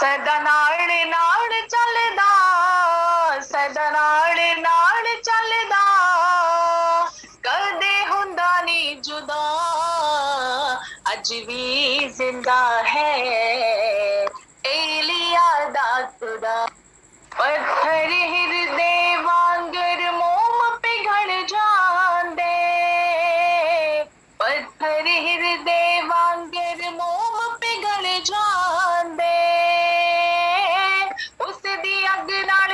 सदा नाल नाल चलदा, सदा नाल नाल चलदा, कदे हुंदा नी जुदा, अज भी जिंदा है एलिया दा खुदा। पत्थर हिरदे वांगर मोम पिघल जांदे, पत्थर हिरदे वांगर मोम पिघल जांदे, उस दी अग नाल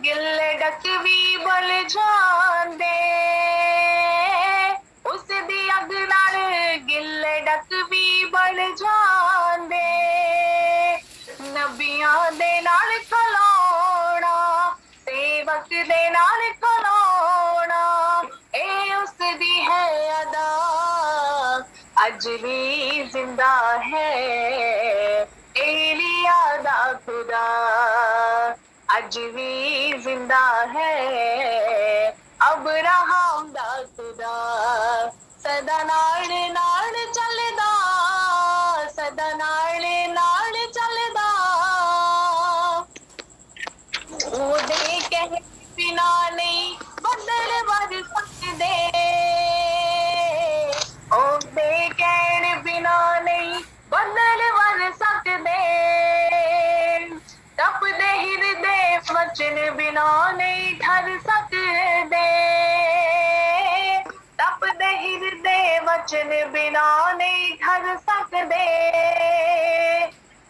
गिले डक भी बल जांदे, उस दी अग नाल गिले डक भी बल जांदे, नबियां दे नाल खलोना, सेवक दे नाल खलोना, ए उस दी है अदा, अज भी जिंदा है एलिया दा खुदा, अज भी जिंदा है अब्राहम दा खुदा। सदा नाल नाल चलदा, सदा नाल नाल चलदा, ओदे कहे बिना नहीं बदल वर सकदे, ओदे कहण बिना नहीं बदल वर सकदे, तपदे हिरदे वचन बिना नहीं ठर सकदे, तपदे हिरदे वचन बिना नहीं ठर सकदे,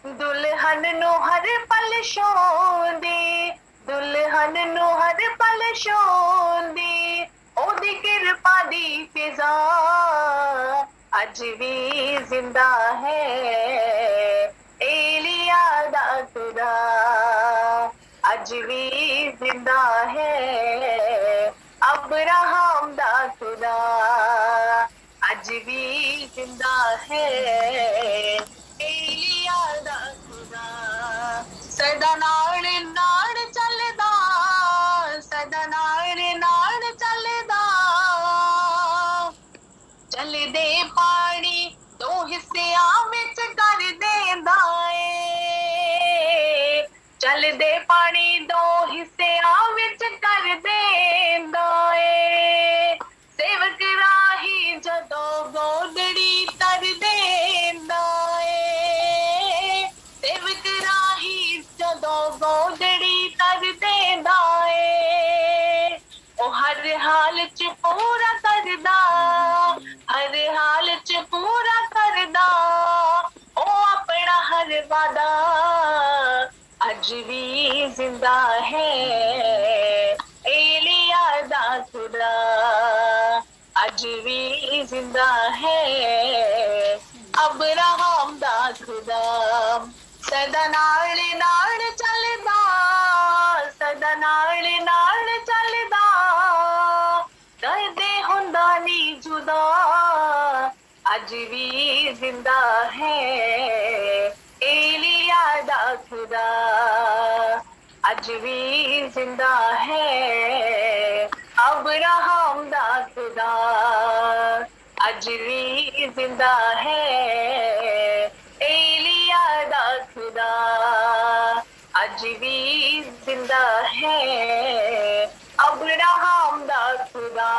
दुल्हन नू हर पल शोंदी, दुल्हन नू हर पल शोंदी, ओदी किरपा दी फिजा, अज भी जिंदा है एलिया दा खुदा, अज भी जिंदा है अब्राहम दा खुदा, अज भी जिंदा है एलिया दा खुदा। सदा नाल नाल चलदा, सदा नाल नाल चलदा, चलदे पानी दो हिस्सियां विच कर देंदा ए, चलदे पानी दो हिस्सियां विच कर देंदा ए, सेवक राही जदों गोदड़ी तर देंदा ए, सेवक राही जदों गोदड़ी तर देंदा ए, ओ हर हाल च पूरा करदा, हर हाल च पूरा करदा, ओ अपना हर वादा, अज भी जिंदा है एलिया दा खुदा, अज भी जिंदा है अब्राहम दा खुदा। सदा नाल नाल चलदा, सदा नाल नाल चलदा, कदे हुंदा नी जुदा, अज भी जिंदा है एलिया दा खुदा, अज भी जिंदा है अब्राहम दा खुदा, अज भी जिंदा है एलिया दा खुदा, अज भी जिंदा है अब्राहम दा खुदा।